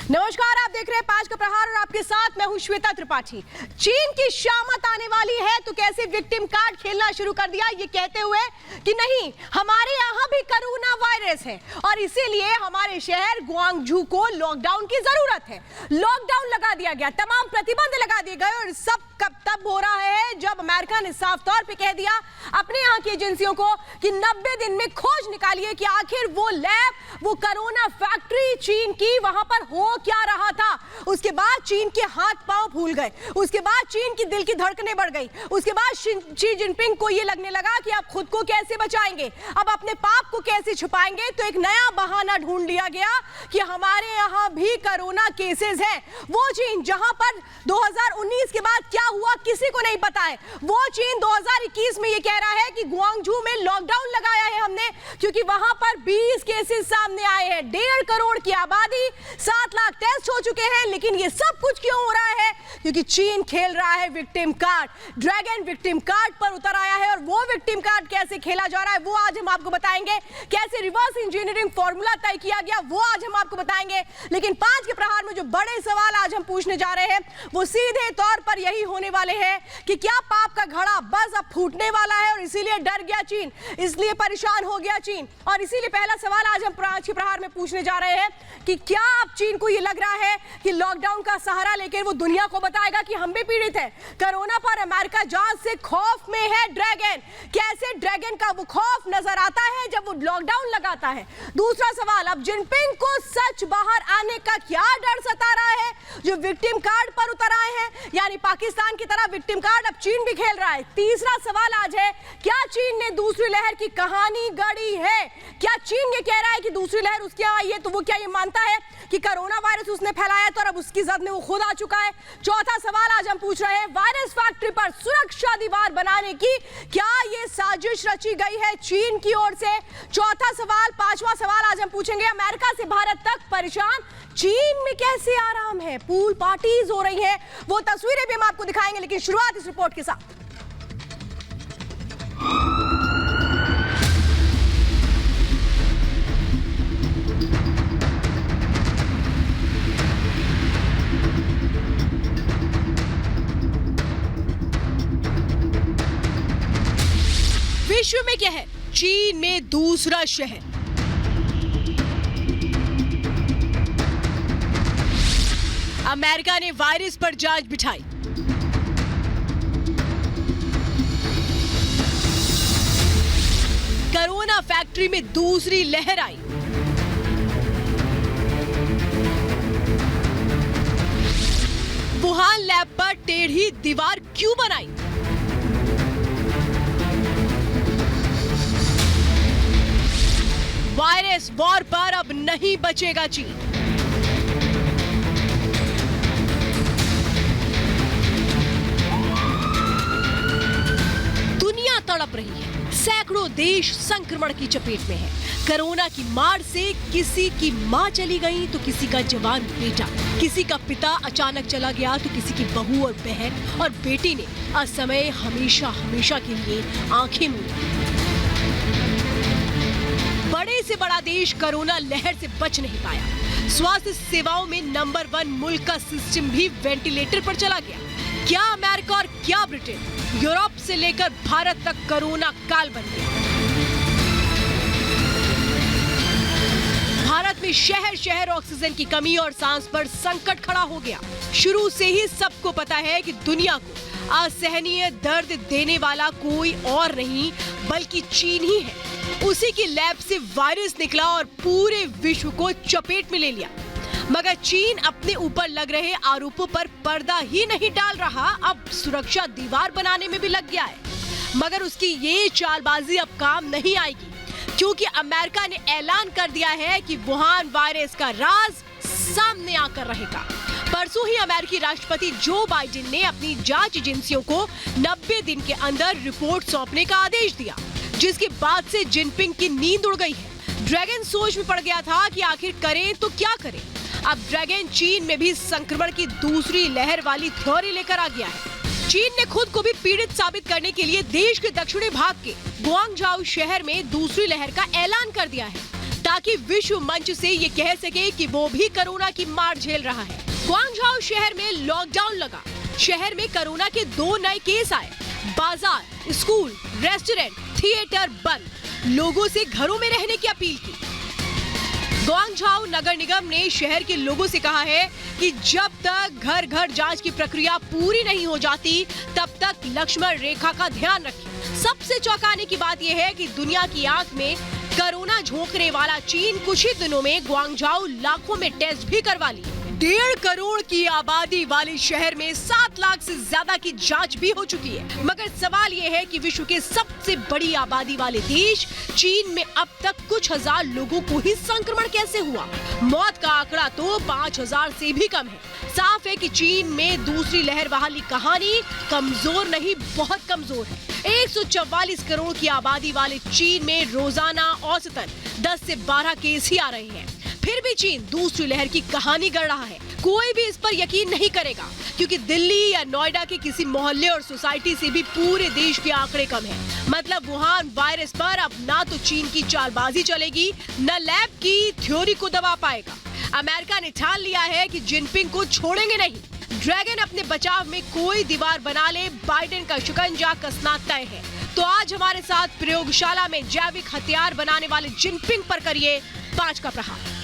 नमस्कार, आप देख रहे हैं 5 का प्रहार और आपके साथ मैं हूं श्वेता त्रिपाठी। चीन की शामत आने वाली है तो कैसे विक्टिम कार्ड खेलना शुरू कर दिया ये कहते हुए कि नहीं, हमारे यहाँ भी कोरोना वायरस है और इसीलिए हमारे शहर गुआंगझू को लॉकडाउन की जरूरत है। लॉकडाउन लगा दिया गया, तमाम प्रतिबंध लगा दिए गए और सब कब तब हो रहा है जब अमेरिका ने साफ तौर पे कह दिया अपने यहाँ की एजेंसियों को कि 90 दिन में खोज निकालिए कि आखिर वो लैब, वो कोरोना फैक्ट्री चीन की वहां पर हो क्या रहा था। उसके बाद चीन के हाथ पांव फूल गए, उसके बाद चीन की दिल की धड़कनें बढ़ गई, उसके बाद शी जिनपिंग को ये लगने लगा कि आप खुद को कैसे बचाएंगे, अब अपने पाप को कैसे छुपाएंगे। तो एक नया बहाना ढूंढ लिया गया कि हमारे यहाँ भी कोरोना केसेस हैं। वो चीन जहां पर 2019 के बाद क्या हुआ किसी को नहीं पता है, वो चीन 2021 में ये कह रहा है कि गुआंगझू में लॉकडाउन लगाया है हमने क्योंकि वहां पर 20 केसेस सामने आए हैं। 1.5 करोड़ की आबादी, 7 लाख टेस्ट हो चुके हैं। लेकिन ये सब कुछ क्यों हो रहा है? क्योंकि चीन खेल रहा है victim card. Dragon victim card पर उतर आया है और वो विक्टिम कार्ड कैसे खेला जा रहा है वो आज हम आपको बताएंगे। कैसे रिवर्स इंजीनियरिंग फॉर्मूला तय किया गया वो आज हम आपको बताएंगे। लेकिन 5 के प्रहार में जो बड़े सवाल आज हम पूछने जा रहे हैं वो सीधे तौर पर यही होने वाले हैं कि क्या पाप का घड़ा बस अब फूटने वाला है और इसीलिए डर गया चीन, इसलिए परेशान हो गया चीन। और इसीलिए पहला सवाल आज हम 5 के प्रहार में पूछने जा रहे हैं कि क्या अब चीन को ये लग रहा है कि लॉकडाउन का सहारा लेकर वो दुनिया को बताएगा कि हम भी पीड़ित हैं कोरोना पर। अमेरिका जांच से खौफ में है ड्रैगन। कैसे ड्रैगन का वो खौफ नजर आता है जब वो लॉकडाउन लगाता है। दूसरा सवाल, अब जिनपिंग को सच बाहर आने का क्या डर सता रहा है जो विक्टिम कार्ड पर उतर आए हैं, यानी पाकिस्तान की तरह विक्टिम कार्ड अब चीन भी खेल रहा है। तीसरा सवाल आज है, क्या चीन ने दूसरी लहर की कहानी गढ़ी है? क्या चीन ये कह रहा है कि दूसरी लहर उसके यहाँ आई है तो वो क्या ये मानता है कि कोरोना वायरस उसने फैलाया तो अब उसकी जद में वो खुद आ चुका है? चौथा सवाल आज हम पूछ रहे हैं, वायरस फैक्ट्री पर सुरक्षा दीवार बनाने की क्या ये साजिश रची गई है चीन की ओर से? चौथा सवाल। पांचवा सवाल आज हम पूछेंगे, अमेरिका से भारत तक परेशान चीन में कैसे आराम है, पूल पार्टीज हो रही हैं, वो तस्वीरें भी हम आपको दिखाएंगे। लेकिन शुरुआत इस रिपोर्ट के साथ। विश्व में क्या है? चीन में दूसरा शहर। अमेरिका ने वायरस पर जांच बिठाई। कोरोना फैक्ट्री में दूसरी लहर आई। वुहान लैब पर टेढ़ी दीवार क्यों बनाई? वायरस वॉर पर अब नहीं बचेगा चीन। दुनिया तड़प रही है, सैकड़ों देश संक्रमण की चपेट में है। कोरोना की मार से किसी की मां चली गई तो किसी का जवान बेटा, किसी का पिता अचानक चला गया तो किसी की बहू और बहन और बेटी ने असमय हमेशा हमेशा के लिए आंखें मूंदी। बड़े से बड़ा देश कोरोना लहर से बच नहीं पाया। स्वास्थ्य सेवाओं में नंबर 1 मुल्क का सिस्टम भी वेंटिलेटर पर चला गया। क्या अमेरिका और क्या ब्रिटेन, यूरोप से लेकर भारत तक कोरोना काल बन गया। भारत में शहर शहर ऑक्सीजन की कमी और सांस पर संकट खड़ा हो गया। शुरू से ही सबको पता है कि दुनिया को असहनीय दर्द देने वाला कोई और नहीं बल्कि चीन ही है। उसी की लैब से वायरस निकला और पूरे विश्व को चपेट में ले लिया। मगर चीन अपने ऊपर लग रहे आरोपों पर पर्दा ही नहीं डाल रहा, अब सुरक्षा दीवार बनाने में भी लग गया है। मगर उसकी ये चालबाजी अब काम नहीं आएगी क्योंकि अमेरिका ने ऐलान कर दिया है कि वुहान वायरस का राज सामने आकर रहेगा। परसों ही अमेरिकी राष्ट्रपति जो बाइडेन ने अपनी जांच एजेंसियों को 90 दिन के अंदर रिपोर्ट सौंपने का आदेश दिया, जिसके बाद से जिनपिंग की नींद उड़ गई है। ड्रैगन सोच में पड़ गया था कि आखिर करें तो क्या करें। अब ड्रैगन चीन में भी संक्रमण की दूसरी लहर वाली थ्योरी लेकर आ गया है। चीन ने खुद को भी पीड़ित साबित करने के लिए देश के दक्षिणी भाग के गुआंगझाऊ शहर में दूसरी लहर का ऐलान कर दिया है। ताकि विश्व मंच से ये कह सके कि वो भी कोरोना की मार झेल रहा है। ग्वांगझाओ शहर में लॉकडाउन लगा। शहर में कोरोना के 2 नए केस आए। बाजार, स्कूल, रेस्टोरेंट, थिएटर बंद। लोगों से घरों में रहने की अपील की। ग्वांगझाओ नगर निगम ने शहर के लोगों से कहा है कि जब तक घर घर जांच की प्रक्रिया पूरी नहीं हो जाती तब तक लक्ष्मण रेखा का ध्यान रखें। सबसे चौंकाने की बात यह है कि दुनिया की आंख में कोरोना झोंकने वाला चीन कुछ ही दिनों में ग्वांगझाओ लाखों में टेस्ट भी करवा ली। 1.5 करोड़ की आबादी वाले शहर में 7 लाख से ज्यादा की जांच भी हो चुकी है। मगर सवाल ये है कि विश्व के सबसे बड़ी आबादी वाले देश चीन में अब तक कुछ हजार लोगों को ही संक्रमण कैसे हुआ? मौत का आंकड़ा तो 5000 से भी कम है। साफ है कि चीन में दूसरी लहर वाली कहानी कमजोर नहीं, बहुत कमजोर है। 144 करोड़ की आबादी वाले चीन में रोजाना औसतन 10 से 12 केस ही आ रहे हैं। फिर भी चीन दूसरी लहर की कहानी गढ़ रहा है। कोई भी इस पर यकीन नहीं करेगा क्योंकि दिल्ली या नोएडा के किसी मोहल्ले और सोसाइटी से भी पूरे देश के आंकड़े कम हैं। मतलब वुहान वायरस पर अब ना तो चीन की चालबाजी चलेगी, न लैब की थ्योरी को दबा पाएगा। अमेरिका ने ठान लिया है कि जिनपिंग को छोड़ेंगे नहीं। ड्रैगन अपने बचाव में कोई दीवार बना ले, बाइडेन का शिकंजा कसना तय है। तो आज हमारे साथ प्रयोगशाला में जैविक हथियार बनाने वाले जिनपिंग पर करिए 5 का प्रहार।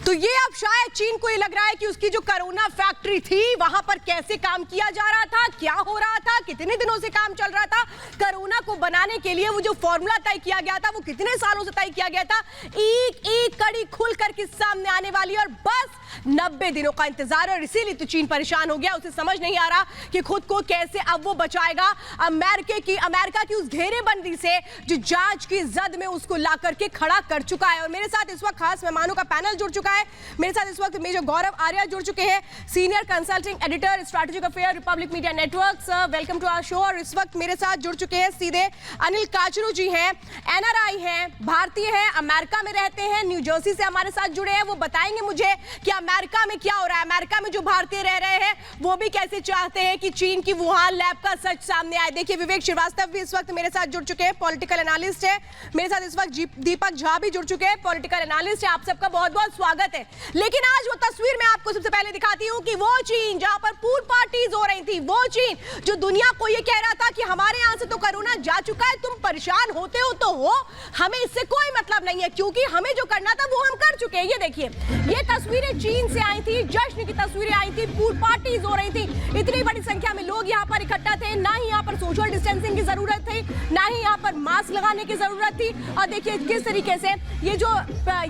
तो ये अब शायद चीन को ये लग रहा है कि उसकी जो कोरोना फैक्ट्री थी वहां पर कैसे काम किया जा रहा था, क्या हो रहा था, कितने दिनों से काम चल रहा था, कोरोना को बनाने के लिए वो जो फॉर्मूला तय किया गया था वो कितने सालों से तय किया गया था, एक एक कड़ी खुल करके सामने आने वाली और बस 90 दिनों का इंतजार। और इसीलिए तो चीन परेशान हो गया। उसे समझ नहीं आ रहा कि खुद को कैसे अब वो बचाएगा अमेरिका की उस घेरेबंदी से जो जांच की जद में उसको ला करके खड़ा कर चुका है। और मेरे साथ इस वक्त खास मेहमानों का पैनल जुड़ चुका है। मेरे साथ इस वक्त मेजर गौरव आर्या जुड़ चुके हैं, senior consulting editor, strategic affair, Republic media network. Sir welcome to our show. और इस वक्त मेरे साथ जुड़ चुके हैं सीधे अनिल काचरू जी हैं, एनआरआई हैं, भारतीय हैं, अमेरिका में रहते हैं, न्यू जर्सी से हमारे साथ जुड़े हैं। वो बताएंगे मुझे कि अमेरिका में क्या हो रहा है, अमेरिका में जो भारतीय रह रहे हैं वो भी कैसे चाहते हैं कि चीन की वुहान लैब का सच सामने आए। देखिए विवेक श्रीवास्तव भी इस वक्त मेरे साथ जुड़ चुके हैं, पॉलिटिकल एनालिस्ट है। मेरे साथ इस वक्त दीपक झा भी जुड़ चुके हैं, पॉलिटिकल एनालिस्ट है। आप सबका बहुत बहुत स्वागत है। लेकिन आज वो तस्वीर मैं आपको सबसे पहले दिखाती हूं कि वो चीन जहां पर पूल पार्टीज हो रही थी, वो चीन जो दुनिया को ये कह रहा था कि हमारे यहां से तो कोरोना जा चुका है, तुम परेशान होते हो तो हो, हमें इससे कोई मतलब नहीं है क्योंकि हमें जो करना था वो हम कर चुके हैं। ये देखिए ये तस्वीरें चीन से आई थी, जश्न की तस्वीरें आई थी, पूल पार्टीज हो रही थी, इतनी बड़ी संख्या में लोग यहाँ पर इकट्ठा थे, ना ही यहाँ पर सोशल डिस्टेंसिंग की जरूरत थी, ना ही यहाँ पर मास्क लगाने की जरूरत थी। और देखिए किस तरीके से ये जो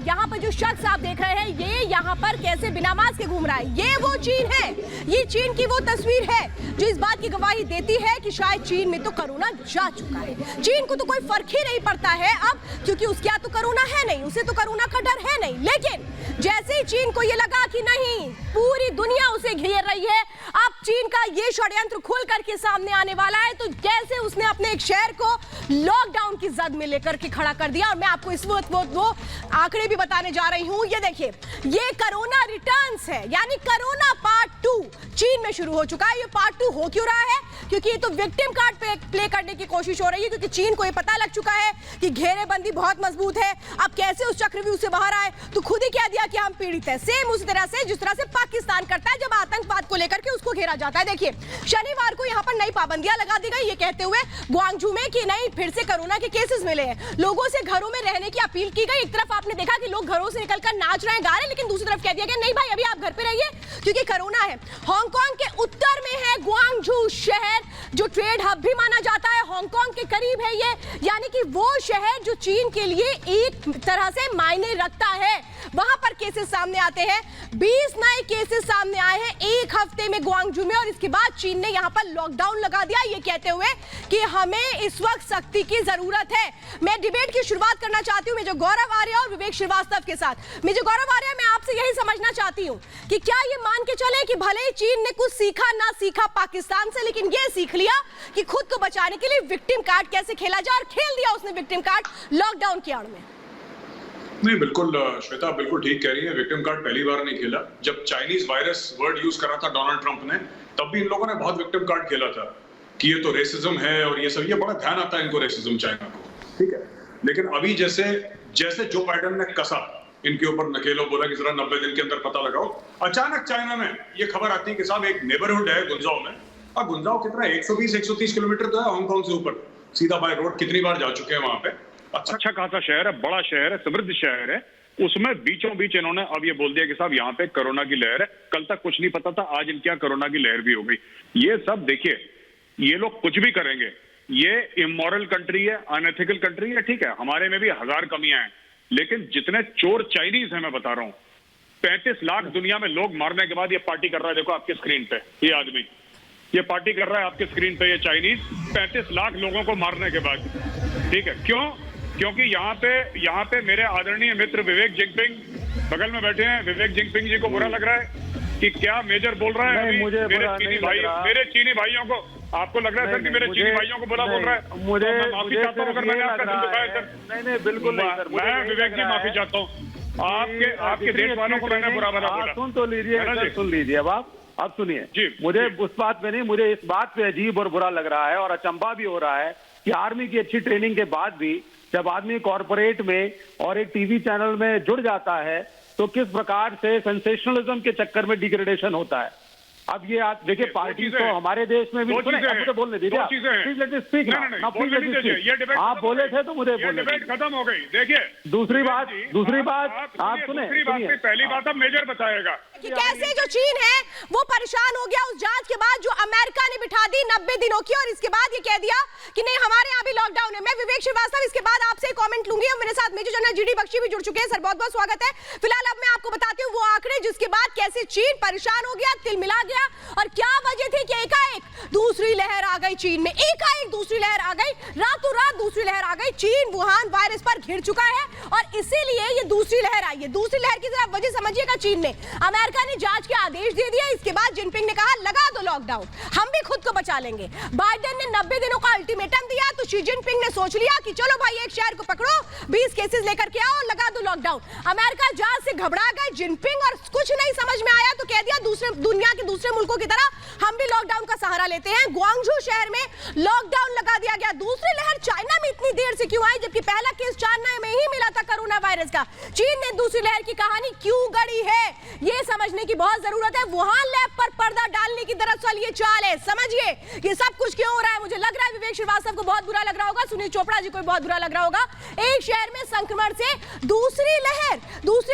यहाँ पर जो शख्स आप देख रहे हैं ये यहाँ पर कैसे बिना मास्क के घूम रहा है, ये वो चीन है। ये चीन की वो तस्वीर है जो इस बात की गवाही देती है कि शायद चीन में तो कोरोना जा चुका है। चीन को तो कोई फर्क ही नहीं पड़ता है अब, क्योंकि उसके यहाँ तो कोरोना है नहीं, उसे तो कोरोना का डर है नहीं। लेकिन जैसे ही चीन को ये लगा कि नहीं पूरी दुनिया उसे घेर रही है, अब चीन का ये षड्यंत्र खुल करके सामने आने वाला है, तो जैसे उसने अपने एक शहर को लॉकडाउन की जद में लेकर के खड़ा कर दिया। और मैं आपको इस वक्त वो आंकड़े भी बताने जा रही हूं। ये देखिए ये कोरोना रिटर्न्स है, यानी कोरोना पार्ट 2 चीन में शुरू हो चुका है। ये पार्ट 2 हो क्यों रहा है? क्योंकि ये तो विक्टिम कार्ड प्ले करने की कोशिश हो रही है, क्योंकि चीन को ये पता लग चुका है कि घेरेबंदी बहुत मजबूत है। अब कैसे उस चक्रव्यूह से बाहर आए, तो खुद ही कह दिया कि हम पीड़ित हैं, सेम उसी तरह से जिस तरह से पाकिस्तान करता है जब आतंकवाद को लेकर के उसको घेरा जाता है। देखिए शनिवार को यहाँ पर नई पाबंदियां लगा दी गई, ये कहते हुए ग्वांगझू में कि नहीं फिर से कोरोना के केसेस मिले हैं, लोगों से घरों में रहने की अपील की गई। एक तरफ आपने देखा कि लोग घरों से निकलकर नाच रहे हैं, गा रहे हैं, लेकिन दूसरी तरफ कह दिया गया नहीं भाई अभी आप घर पे रहिए क्योंकि कोरोना है। हांगकांग के उत्तर में है ग्वांगझू शहर, जो ट्रेड हब भी माना जाता है, हांगकांग के करीब है ये, यानी कि वो शहर जो चीन के लिए एक तरह से मायने रखता है। वहां पर केसेस सामने आते हैं, 20 नए केसेस सामने आए हैं एक हफ्ते में ग्वांगझू में। और इसके बाद चीन ने यहां पर लॉकडाउन लगा दिया, ये कहते हुए कि हमें इस वक्त सख्ती की जरूरत है। मैं डिबेट की शुरुआत करना चाहती हूं मेजर गौरव आर्या और विवेक श्रीवास्तव के साथ। मेजर गौरव आर्या, मैं आपसे यही समझना चाहती हूं कि क्या ये मान के चले कि भले ही चीन ने कुछ सीखा ना सीखा पाकिस्तान से, लेकिन ये सीख लिया कि खुद को बचाने के लिए विक्टिम कार्ड कैसे खेला जाए, और खेल दिया उसने विक्टिम कार्ड लॉकडाउन की आड़ में। नहीं, बिल्कुल श्वेता बिल्कुल ठीक कह रही है। विक्टिम कार्ड पहली बार नहीं खेला। जब चाइनीज वायरस वर्ड यूज कर रहा था डोनाल्ड ट्रंप ने, तब भी इन लोगों ने बहुत विक्टिम कार्ड खेला था। कि ये तो रेसिज्म है और ये सब, ये बड़ा ध्यान आता है इनको रेसिज्म चाइना को, ठीक है। लेकिन अभी जैसे जैसे जो बाइडेन ने कसा इनके ऊपर नकेलो, बोला कि जरा 90 दिन के अंदर पता लगाओ, अचानक चाइना में ये खबर आती है कि साहब एक नेबरहुड है गुंजाओ में, और गुंजाओ कितना है, 120-130 किलोमीटर तो है हांगकांग से ऊपर, सीधा बाय रोड, कितनी बार जा चुके हैं वहां पे। अच्छा खासा शहर है, बड़ा शहर है, समृद्ध शहर है, उसमें बीचों बीच इन्होंने अब ये बोल दिया कि साहब यहाँ पे कोरोना की लहर है। कल तक कुछ नहीं पता था, आज इनके यहाँ कोरोना की लहर भी हो गई। ये सब देखिए, ये लोग कुछ भी करेंगे, ये इमोरल कंट्री है, अनएथिकल कंट्री है, ठीक है, हमारे में भी 1000 कमियां हैं, लेकिन जितने चोर चाइनीज हैं, मैं बता रहा हूं, 35 लाख दुनिया में लोग मारने के बाद ये पार्टी कर रहा है। देखो आपके स्क्रीन पे ये आदमी, ये पार्टी कर रहा है आपके स्क्रीन पे, ये चाइनीज 35 लाख लोगों को मारने के बाद, ठीक है। क्यों? क्योंकि यहाँ पे मेरे आदरणीय मित्र विवेक जिनपिंग बगल में बैठे हैं। विवेक जिनपिंग जी को बुरा लग रहा है कि क्या मेजर बोल रहा है अभी मेरे चीनी भाइयों को? आपको लग रहा है सर कि मेरे चीनी भाइयों को बुरा बोल रहा है? मुझे माफी चाहता हूँ अगर मैंने आपका दिल दुखाया सर। नहीं बिल्कुल नहीं सर, मैं विवेक जी माफी चाहता हूँ, आपके देश वालों को मैंने बुरा भला बोला। सुन तो लीजिए, सुन लीजिए अब सुनिए। मुझे उस बात पे नहीं, मुझे इस बात पे अजीब और बुरा लग रहा है और अचंभा भी हो रहा है कि आर्मी की अच्छी ट्रेनिंग के बाद भी जब आदमी कॉर्पोरेट में और एक टीवी चैनल में जुड़ जाता है तो किस प्रकार से सेंसेशनलिज्म के चक्कर में डिग्रेडेशन होता है। अब ये आप देखिए, पार्टी तो हमारे देश में भी मुझे बोलने दीजिए, आप बोले थे तो मुझे बोलने खत्म हो गई। देखिए दूसरी बात आप सुने, पहली बात अब मेजर बताएगा कि कैसे जो चीन है वो परेशान हो गया उस जांच के बाद जो अमेरिका ने बिठा दी 90 दिनों की, और इसके बाद ये कह दिया कि नहीं हमारे यहाँ भी लॉकडाउन है। मैं विवेक श्रीवास्तव इसके बाद आपसे कमेंट लूंगी, और मेरे साथ मेजर जनरल जीडी बख्शी भी जुड़ चुके हैं। सर बहुत बहुत स्वागत है। फिलहाल अब मैं आपको बताती हूँ वो आंकड़े जिसके बाद कैसे चीन परेशान हो गया, तिल मिला गया, और क्या वजह थी कि एकाएक दूसरी लहर आ गई चीन में, एकाएक दूसरी लहर आ गई, रातों रात दूसरी लहर आ गई। चीन वुहान वायरस पर घिर चुका है और इसीलिए ये दूसरी लहर आई है। दूसरी लहर की जरा वजह समझिएगा। चीन ने, अमेरिका ने जांच के आदेश दे दिया, इसके बाद जिनपिंग ने कहा लगा दो लॉकडाउन, हम भी खुद को बचा लेंगे। बाइडेन ने 90 दिनों का अल्टीमेटम दिया तो शी जिनपिंग ने सोच लिया कि चलो भाई एक शहर को पकड़ो, 20 केसेस लेकर के आओ, लगा दो लॉकडाउन। अमेरिका जांच से घबरा गए जिनपिंग, और कुछ नहीं समझ में आया तो कह दिया दूसरे दुनिया के दूसरे मुल्कों की तरह हम भी लॉकडाउन का सहारा लेते हैं। ग्वांगझू शहर में लॉकडाउन लगा दिया गया। दूसरी लहर चाइना में इतनी देर से क्यों आई जबकि पहला केस चाइना में ही मिला था कोरोना वायरस का? चीन ने दूसरी लहर की कहानी क्यों गढ़ी है ये समझने की बहुत जरूरत है। वुहान लैब पर पर्दा डालने की दरअसल ये चाल है। समझिए ये सब कुछ क्यों हो रहा है। मुझे लग रहा है विवेक श्रीवास्तव को बहुत बुरा लग रहा होगा, सुनील चोपड़ा जी को भी बहुत बुरा लग रहा होगा। एक शहर में संक्रमण से दूसरी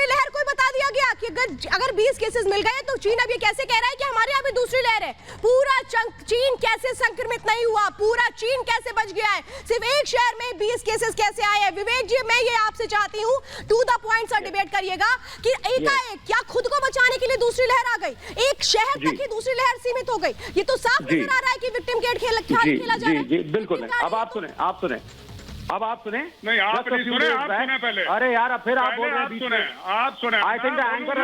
लहर को बता दिया गया कि अगर 20 केसेस मिल गए तो चीन अब ये कैसे कह रहा है कि हमारे यहाँ भी दूसरी लहर है। पूरा चीन कैसे संक्रमित नहीं हुआ, पूरा चीन कैसे बच गया है, सिर्फ एक शहर में 20 केसेस कैसे आए हैं? विवेक जी मैं ये आपसे चाहती हूँ to the point sir debate करिएगा कि एकाएक क्या खुद को बचाने के लिए दूसरी लहर आ गई, एक शहर तक ही दूसरी लहर सीमित हो गई? ये तो साफ नजर आ रहा है कि विक्टिम केयर खेला जा रहा है। बिल्कुल। अब आप सुने नहीं, आप नहीं सुने, आप सुने पहले। अरे यार फिर आप बोल रहे हैं, आप सुने। I think the anchor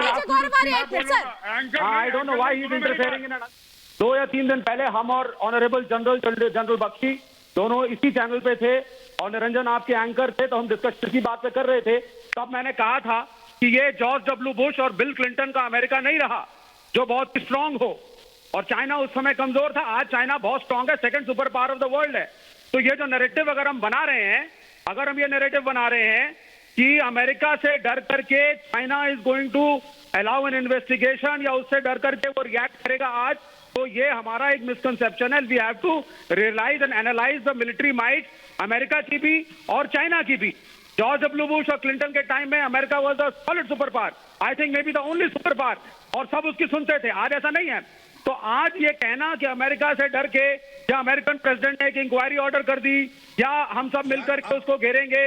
I don't know why he is interfering in. 2 या 3 दिन पहले हम और ऑनरेबल जनरल बख्शी दोनों इसी चैनल पे थे और निरंजन आपके एंकर थे, तो हम डिस्कशन की बात पे कर रहे थे। तब मैंने कहा था कि ये जॉर्ज डब्ल्यू बुश और बिल क्लिंटन का अमेरिका नहीं रहा जो बहुत स्ट्रांग हो, और चाइना उस समय कमजोर था। आज चाइना बहुत स्ट्रांग है, second super power of the world है। तो ये जो नैरेटिव अगर हम बना रहे हैं, अगर हम ये नैरेटिव बना रहे हैं कि अमेरिका से डर करके China is going to allow an investigation या उससे डर करके वो रिएक्ट करेगा आज, तो ये हमारा एक मिसकंसेप्शन है। We have to realize and analyze the military might America की भी और चाइना की भी। जॉर्ज डब्ल्यू बुश और क्लिंटन के टाइम में America was the solid super power, I think maybe the only super power, और सब उसकी सुनते थे। आज ऐसा नहीं है। तो आज ये कहना कि अमेरिका से डर के या अमेरिकन प्रेसिडेंट ने एक इंक्वायरी ऑर्डर कर दी या हम सब मिलकर के उसको घेरेंगे,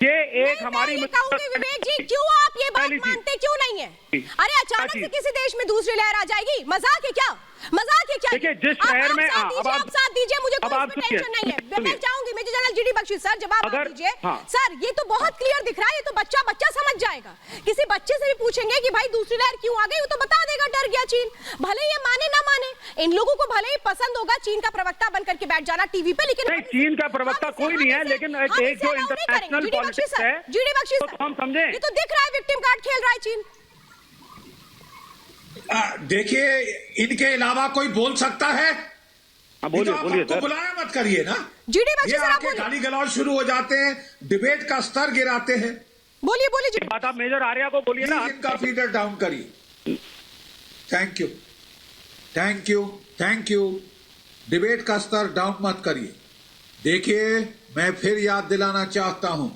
ये एक हमारी विवेक जी क्यों आप ये बात मानते क्यों नहीं है? अरे अचानक से किसी देश में दूसरी लहर आ जाएगी, मजाक है क्या? मजाक है क्या? देखिए जिस शहर में आप साथ दीजिए, मुझे कोई टेंशन नहीं है। मैं चाहूंगी major general GD Bakshi sir जवाब दीजिए। सर ये तो बहुत क्लियर दिख रहा है, ये तो बच्चा समझ जाएगा। किसी बच्चे से भी पूछेंगे कि भाई दूसरी लहर क्यों आ गई, वो तो बता देगा डर गया चीन। भले ये माने ना माने, इन लोगों को भले ही पसंद होगा चीन का प्रवक्ता बनकर के बैठ जाना टीवी पे, लेकिन नहीं, चीन का प्रवक्ता कोई नहीं है, लेकिन एक जो इंटरनेशनल पॉलिटिक्स है जीडी बख्शी सर, हम समझे, ये तो दिख रहा है विक्टिम कार्ड खेल रहा है चीन। देखिए इनके अलावा कोई बोल सकता है? हाँ, नहीं तो बोलिए आप बोलिए हमको सर। बुलाया मत करिए ना। जीडी बख्शी ये सर, आप आके बोलिए। गाली गलौज शुरू हो जाते हैं, डिबेट का स्तर गिराते हैं। बोलिए बोलिए ये जीडी। बात आप मेजर आर्या को बोलिए ना। प्लीज इनका फीडर डाउन करिए। Thank you, thank you, thank you. Debate का स्तर डाउन मत करिए। देखिए, मैं फिर याद दिलाना चाहता हूं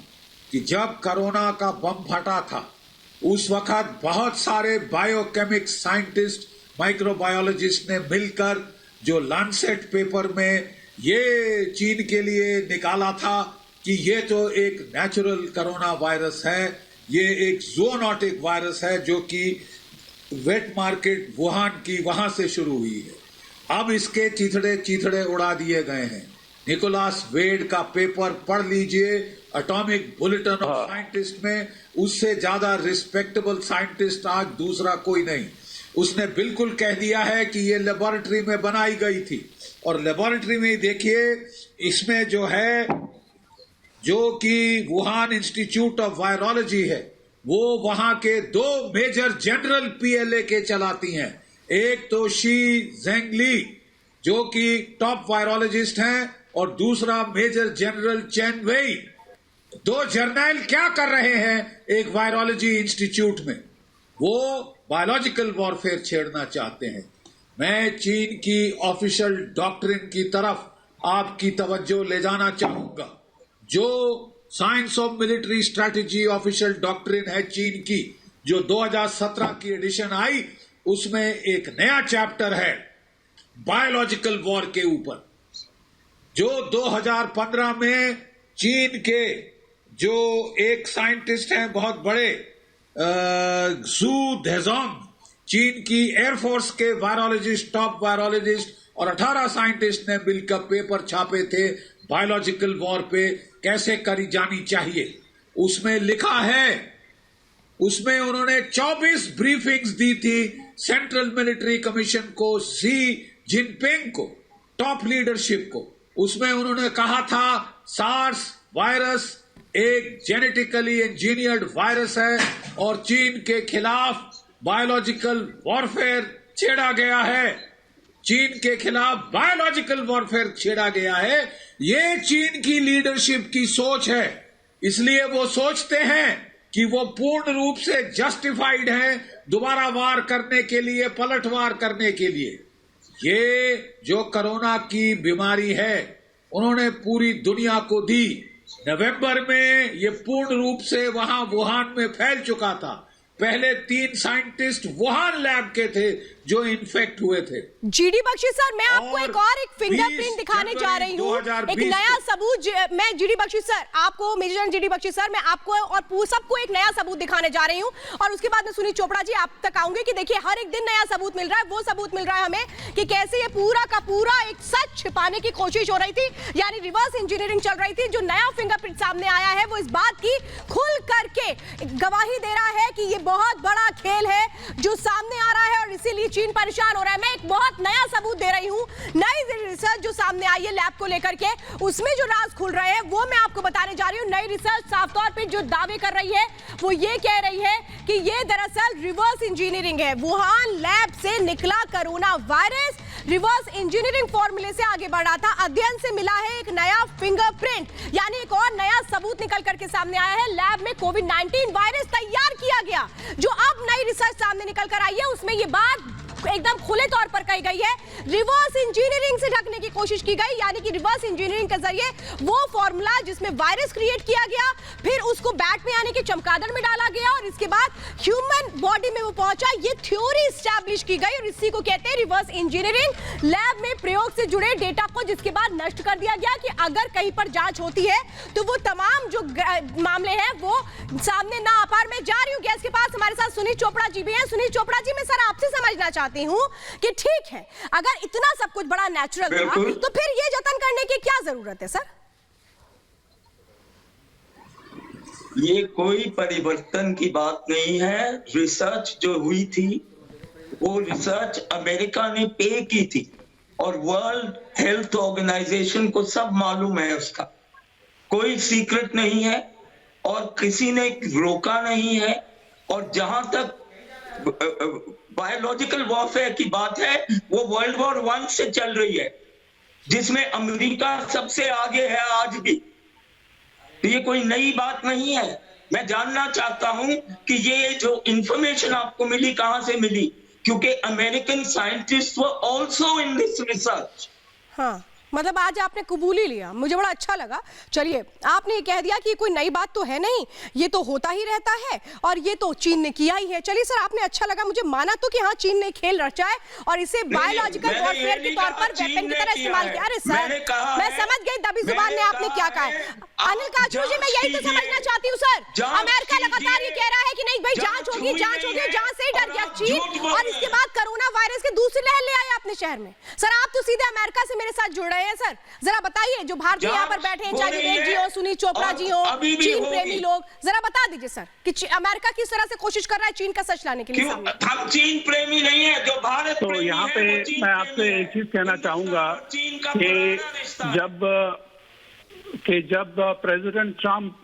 कि जब कोरोना का बम फटा था, उस वक्त बहुत सारे बायोकेमिक्स साइंटिस्ट, माइक्रोबायोलॉजिस्ट ने मिलकर जो लैंसेट पेपर में ये चीन के लिए निकाला था कि ये तो एक नेचुरल कोरोना वायरस है, ये एक ज़ूनोटिक वायरस है जो कि वेट मार्केट वुहान की वहां से शुरू हुई है। अब इसके चीथड़े उड़ा दिए गए हैं। निकोलस वेड का पेपर पढ़ लीजिए, एटॉमिक बुलेटिन ऑफ साइंटिस्ट में। उससे ज्यादा रिस्पेक्टेबल साइंटिस्ट आज दूसरा कोई नहीं। उसने बिल्कुल कह दिया है कि ये लेबोरेटरी में बनाई गई थी, और लेबोरेटरी में देखिए, इसमें जो है, जो कि वुहान इंस्टीट्यूट ऑफ वायरोलॉजी है, वो वहां के 2 मेजर जनरल पीएलए के चलाती हैं। एक तो शी जेंगली जो कि टॉप वायरोलॉजिस्ट हैं, और दूसरा मेजर जनरल चेन वेई। 2 जर्नल क्या कर रहे हैं एक वायरोलॉजी इंस्टीट्यूट में? वो बायोलॉजिकल वॉरफेयर छेड़ना चाहते हैं। मैं चीन की ऑफिशियल डॉक्ट्रिन की तरफ आपकी तवज्जो ले जाना चाहूंगा। जो science of military strategy official doctrine है चीन की, जो 2017 की एडिशन आई, उसमें एक नया चैप्टर है बायोलॉजिकल वॉर के ऊपर, जो 2015 में चीन के जो एक साइंटिस्ट हैं बहुत बड़े, जू देजोंग, चीन की एयरफोर्स के वायरोलॉजिस्ट, टॉप वायरोलॉजिस्ट, और 18 साइंटिस्ट ने मिलकर पेपर छापे थे बायोलॉजिकल वॉर पे कैसे करी जानी चाहिए। उसमें लिखा है, उसमें उन्होंने 24 ब्रीफिंग्स दी थी सेंट्रल मिलिट्री कमीशन को, शी जिनपिंग को, टॉप लीडरशिप को। उसमें उन्होंने कहा था सार्स वायरस एक जेनेटिकली इंजीनियर्ड वायरस है और चीन के खिलाफ बायोलॉजिकल वॉरफेयर छेड़ा गया है। चीन के खिलाफ बायोलॉजिकल वॉरफेयर छेड़ा गया है। ये चीन की लीडरशिप की सोच है। इसलिए वो सोचते हैं कि वो पूर्ण रूप से जस्टिफाइड है दोबारा वार करने के लिए, पलटवार करने के लिए। ये जो कोरोना की बीमारी है, उन्होंने पूरी दुनिया को दी। नवंबर में ये पूर्ण रूप से वहां वुहान में फैल चुका था। पहले 3 साइंटिस्ट वुहान लैब के थे जो इन्फेक्ट हुए थे। जीडी बख्शी सर, मैं आपको एक फिंगरप्रिंट दिखाने जा रही हूँ, एक नया सबूत। मैं जीडी बख्शी सर, आपको मेजर जीडी बख्शी सर, मैं आपको और सबको एक नया सबूत दिखाने जा रही हूँ, और उसके बाद में सुनील चोपड़ा जी आप तक आऊंगे कि देखिए हर एक दिन नया सबूत मिल रहा है। वो सबूत मिल रहा है हमें कि कैसे ये पूरा का पूरा एक सच छिपाने की कोशिश हो रही थी, यानी रिवर्स इंजीनियरिंग चल रही थी। जो नया फिंगरप्रिंट सामने आया है वो इस बात की खुल करके गवाही दे रहा है कि ये बहुत बड़ा खेल है जो सामने आ रहा है, और इसीलिए चीन परेशान हो रहा है। मैं एक बहुत नया सबूत दे रही हूं, नई रिसर्च जो सामने आई है लैब को लेकर के, उसमें जो राज खुल रहे हैं वो मैं आपको बताने जा रही हूं। नई रिसर्च साफ तौर पे जो दावे कर रही है वो ये कह रही है कि ये दरअसल रिवर्स इंजीनियरिंग है। वुहान लैब से निकला कोरोना वायरस रिवर्स इंजीनियरिंग फॉर्मूले से आगे बढ़ा था। अध्ययन से मिला है एक नया फिंगरप्रिंट, यानी एक और नया सबूत निकल करके सामने आया है। लैब में कोविड-19 वायरस तैयार किया गया। जो अब नई रिसर्च सामने निकल कर आई है उसमें ये बात एकदम खुले तौर पर कही गई है, रिवर्स इंजीनियरिंग से ढकने की कोशिश की गई, यानी कि रिवर्स इंजीनियरिंग के जरिए वो फॉर्मूला जिसमें वायरस क्रिएट किया गया, फिर उसको बैट में यानी कि चमगादड़ में डाला गया, और इसके बाद ह्यूमन बॉडी में वो पहुंचा। ये थ्योरी एस्टैब्लिश की गई, और इसी को कहते हैं रिवर्स इंजीनियरिंग। लैब में प्रयोग से जुड़े डेटा को जिसके बाद नष्ट कर दिया गया कि अगर कहीं पर जांच होती है तो वो तमाम जो मामले हैं वो सामने ना आ पाए। मैं जा रही हूँ गेस्ट के पास, हमारे साथ सुनील चोपड़ा जी भी हैं। सुनील चोपड़ा जी, मैं सर आपसे समझना चाहती हूं कि ठीक है, अगर इतना सब कुछ बड़ा नेचुरल था तो फिर ये जतन करने की क्या जरूरत है सर? ये कोई परिवर्तन की बात नहीं है। रिसर्च जो हुई थी वो रिसर्च अमेरिका ने पे की थी, और वर्ल्ड हेल्थ ऑर्गेनाइजेशन को सब मालूम है उसका, कोई सीक्रेट नहीं है और किसी ने रोका नहीं है। और जहां तक बायोलॉजिकल वॉरफेयर की बात है वो वर्ल्ड वॉर 1 से चल रही है। जिसमें अमेरिका सबसे आगे है आज भी। तो ये कोई नई बात नहीं है। मैं जानना चाहता हूं कि ये जो इंफॉर्मेशन आपको मिली कहां से मिली, क्योंकि American scientist were also in this research. हाँ, मतलब आज आपने कबूल ही लिया, मुझे बड़ा अच्छा लगा। चलिए, आपने ये कह दिया कि कोई नई बात तो है नहीं, ये तो होता ही रहता है और ये तो चीन ने किया ही है। चलिए सर, आपने अच्छा लगा, मुझे माना तो कि हाँ चीन ने खेल रचा है और इसे बायोलॉजिकल वॉरफेयर के तौर पर वेपन की तरह इस्तेमाल किया। अरे सर, मैं समझ गई दबी जुबान ने आपने क्या कहा है। अनिल काचरू जी, मैं यही तो समझना चाहती हूँ सर। अमेरिका लगातार ये कह रहा है कि नहीं भाई जांच होगी, जांच से ही डर गया चीन और इसके बाद कोरोना वायरस की दूसरी लहर ले आया अपने शहर में। सर, आप तो सीधे अमेरिका से मेरे साथ जुड़ रहे हैं सर। जरा बताइए, जो भारतीय यहाँ पर बैठे हैं, चाहे विवेक जी हो, सुनील चोपड़ा जी हो, चीन प्रेमी लोग, जरा बता दीजिए सर कि अमेरिका किस तरह से कोशिश कर रहा है चीन का सच लाने के लिए सामने। हम चीन प्रेमी नहीं है, जो भारत तो प्रेमी यहाँ है, पे वो चीन मैं आपसे प्रेमी एक चीज कहना चाहूंगा चीन का कि पुराना रिश्ता है। जब प्रेसिडेंट ट्रंप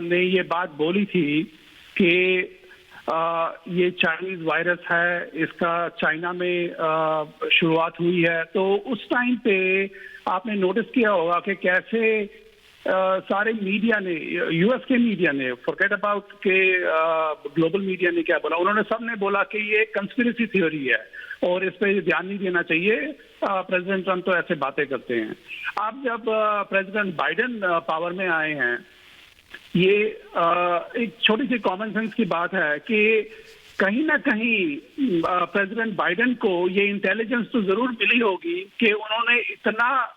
ने ये बात बोली थी कि ये चाइनीज वायरस है, इसका चाइना में शुरुआत हुई है, तो उस टाइम पे आपने नोटिस किया होगा कि कैसे सारे मीडिया ने, यूएस के मीडिया ने, फॉरगेट अबाउट के ग्लोबल मीडिया ने क्या बोला, उन्होंने सबने बोला कि ये कंस्पिरेसी थ्योरी है और इस पे ध्यान नहीं देना चाहिए, प्रेसिडेंट ट्रंप तो ऐसे बातें करते हैं। अब जब प्रेसिडेंट बाइडेन पावर में आए हैं, ये एक छोटी सी कॉमन सेंस की बात है कि कहीं ना कहीं प्रेसिडेंट बाइडेन को ये इंटेलिजेंस तो जरूर मिली होगी कि उन्होंने इतना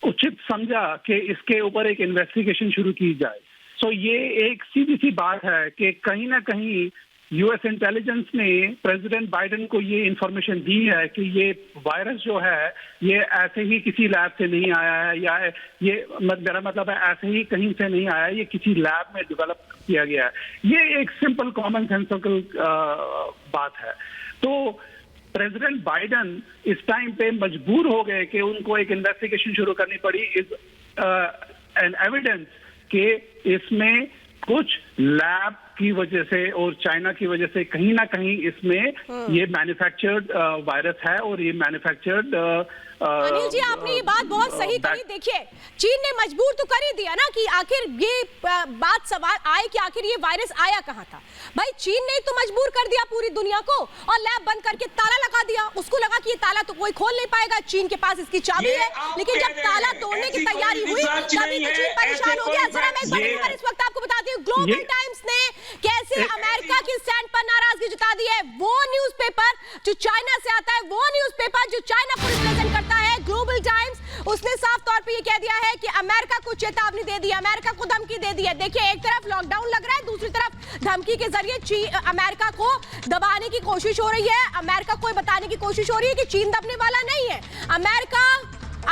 उचित समझा कि इसके ऊपर एक इन्वेस्टिगेशन शुरू की जाए। सो ये एक सीधी सी बात है कि कहीं ना कहीं यूएस इंटेलिजेंस ने प्रेसिडेंट बाइडेन को ये इंफॉर्मेशन दी है कि ये वायरस जो है ये ऐसे ही किसी लैब से नहीं आया है, या ये मेरा मतलब है ऐसे ही कहीं से नहीं आया, ये किसी लैब में डेवलप किया गया है। ये एक सिंपल कॉमन सेंसिकल बात है। तो प्रेसिडेंट बाइडेन इस टाइम पे मजबूर हो गए कि उनको एक इन्वेस्टिगेशन शुरू करनी पड़ी, इज एन एविडेंस कि इसमें कुछ लैब की वजह से और चाइना की वजह से कहीं ना कहीं इसमें ये मैन्युफैक्चर्ड वायरस है और ये मैन्युफैक्चर्ड। अनिल जी, आपने ये बात बहुत सही कही। देखिए, चीन ने मजबूर तो कर ही दिया ना कि आखिर ये बात सवाल आए कि आखिर ये वायरस आया कहाँ था। भाई चीन ने तो मजबूर कर दिया पूरी दुनिया को और लैब बंद करके ताला लगा दिया। उसको लगा कि ये ताला तो कोई खोल नहीं पाएगा, चीन के पास इसकी चाबी है, लेकिन जब ताला तोड़ने की तैयारी हुई तभी तो चीन परेशान हो गया। जरा मैं एक बड़ी खबर इस वक्त आपको बताती हूँ, ग्लोबल टाइम्स ने कैसे अमेरिका की स्टैंड पर नाराजगी जता दी है। वो न्यूज़पेपर जो चाइना से आता है, वो न्यूज़पेपर जो चाइना को रिप्रेजेंट करता है, ग्लोबल टाइम्स, उसने साफ तौर पे ये कह दिया है कि अमेरिका को चेतावनी दे दी है, अमेरिका को धमकी दे दी है। देखिए, एक तरफ लॉकडाउन लग रहा है, दूसरी तरफ धमकी के जरिए अमेरिका को दबाने की कोशिश हो रही है, अमेरिका को बताने की कोशिश हो रही है कि चीन दबने वाला नहीं है। अमेरिका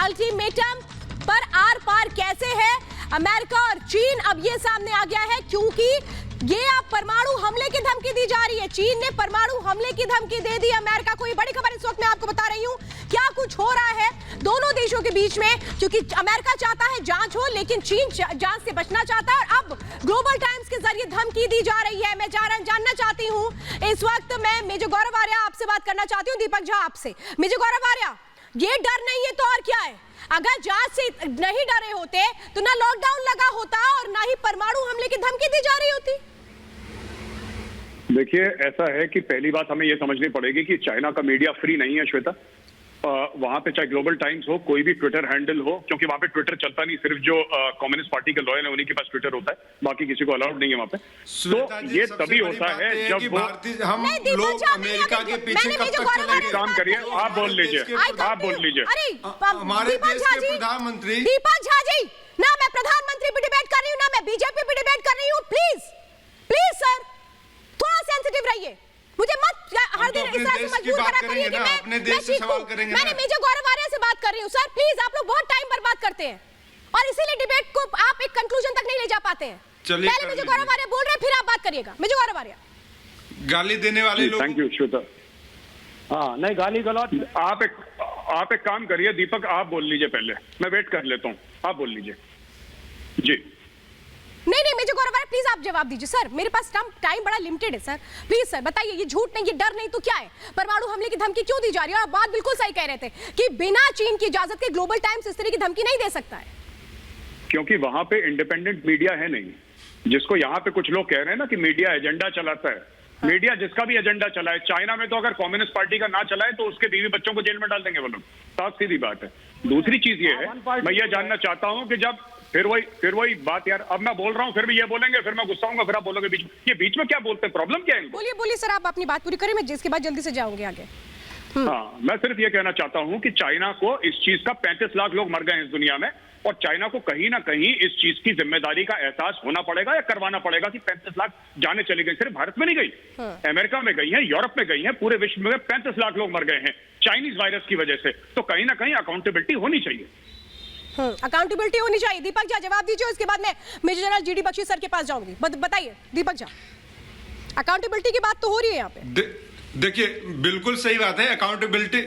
अल्टीमेटम पर आर पार कैसे है अमेरिका और चीन, अब ये सामने आ गया है क्योंकि ये आप परमाणु हमले की धमकी दी जा रही है। चीन ने परमाणु हमले की धमकी दे दी अमेरिका को। ये बड़ी खबर इस वक्त मैं आपको बता रही हूँ क्या कुछ हो रहा है दोनों देशों के बीच में, क्योंकि अमेरिका चाहता है जांच हो लेकिन चीन जांच से बचना चाहता है। और अब ग्लोबल टाइम्स के जरिए धमकी दी जा रही है। मैं जानना चाहती हूँ इस वक्त मैं मेजर गौरव आर्या आपसे बात करना चाहती हूँ, दीपक झा आपसे। मेजर गौरव आर्या, ये डर नहीं है तो और क्या है? अगर जांच से नहीं डरे होते तो ना लॉकडाउन लगा होता और ना ही परमाणु हमले की धमकी दी जा रही होती। देखिए, ऐसा है कि पहली बात हमें यह समझनी पड़ेगी कि चाइना का मीडिया फ्री नहीं है श्वेता। वहां पे चाहे ग्लोबल टाइम्स हो, कोई भी ट्विटर हैंडल हो, क्योंकि वहां पे ट्विटर चलता नहीं, सिर्फ जो कम्युनिस्ट पार्टी के लॉयर है उन्हीं के पास ट्विटर होता है, बाकी किसी को अलाउड नहीं है वहां पे। तो ये तभी होता है जब वो हम लोग अमेरिका के पीछे कब तक चलेंगे? एक काम करिए, आप बोल लीजिए, आप बोल लीजिए। हमारे देश के प्रधानमंत्री दीपक झा जी, ना मैं प्रधानमंत्री पे डिबेट कर रही हूँ ना मैं बीजेपी पे डिबेट कर रही हूँ। प्लीज प्लीज सर, थोड़ा सेंसिटिव रहिए, मुझे मत हर दिन इस तरह से मजबूर करा करिए कि मैं अपने देश से सवाल करेंगे। मैंने मेजर गौरव आर्या से बात कर रही हूँ। सर प्लीज, आप लोग बहुत टाइम पर बात करते हैं और इसीलिए डिबेट को आप एक कंक्लूजन तक नहीं ले जा पाते हैं। पहले मेजर गौरव आर्या बोल रहे हैं, फिर आप बात करिएगा। मेजर गौरव आर्या, गाली देने वाले लोग। Thank you Shweta. हाँ, नहीं गाली गलौज। आप एक काम करिए दीपक, आप बोल लीजिए पहले, मैं वेट कर लेता हूँ, आप बोल लीजिए जी। नहीं मेजर गौरव आर्या प्लीज आप आप जवाब दीजिए सर, मेरे पास टाइम बड़ा लिमिटेड है सर, प्लीज सर बताइए, ये झूठ नहीं, ये डर नहीं तो क्या है? परमाणु हमले की धमकी क्यों दी जा रही है? और आप बात बिल्कुल सही कह रहे थे कि बिना चीन की इजाजत के ग्लोबल टाइम्स इस तरह की धमकी नहीं दे सकता है। क्योंकि वहां पे इंडिपेंडेंट मीडिया है नहीं, जिसको यहाँ पे कुछ लोग कह रहे हैं ना कि मीडिया एजेंडा चलाता है। मीडिया जिसका भी एजेंडा चलाए, चाइना में तो अगर कम्युनिस्ट पार्टी का ना चलाए तो उसके बीवी बच्चों को जेल में डाल देंगे वो लोग, साफ सीधी बात है। दूसरी चीज ये है, मैं ये जानना चाहता हूं कि जब फिर वही बात यार, अब मैं बोल रहा हूं फिर भी ये बोलेंगे, फिर मैं गुस्सा हूंगा, फिर आप बोलोगे बीच में, ये बीच में क्या बोलते हैं, प्रॉब्लम क्या है? बोलिए सर, आप अपनी बात पूरी करें, मैं जिसके बाद जल्दी से जाऊंगी आगे। हाँ, मैं सिर्फ ये कहना चाहता हूं कि चाइना को इस चीज का 35 लाख लोग मर गए हैं इस दुनिया में, और चाइना को कहीं ना कहीं इस चीज की जिम्मेदारी का एहसास होना पड़ेगा या करवाना पड़ेगा कि 35 लाख जाने चली गई। सिर्फ भारत में नहीं गई, अमेरिका में गई है, यूरोप में गई है, पूरे विश्व में 35 लाख लोग मर गए हैं चाइनीज वायरस की वजह से। तो कहीं ना कहीं अकाउंटेबिलिटी होनी चाहिए। अकाउंटेबिलिटी होनी चाहिए। दीपक झा जवाब दीजिए, इसके बाद मैं major general GD Bakshi sir के पास जाऊंगी। बताइए दीपक झा, अकाउंटेबिलिटी की बात तो हो रही है यहाँ पे। देखिए बिल्कुल सही बात है, अकाउंटेबिलिटी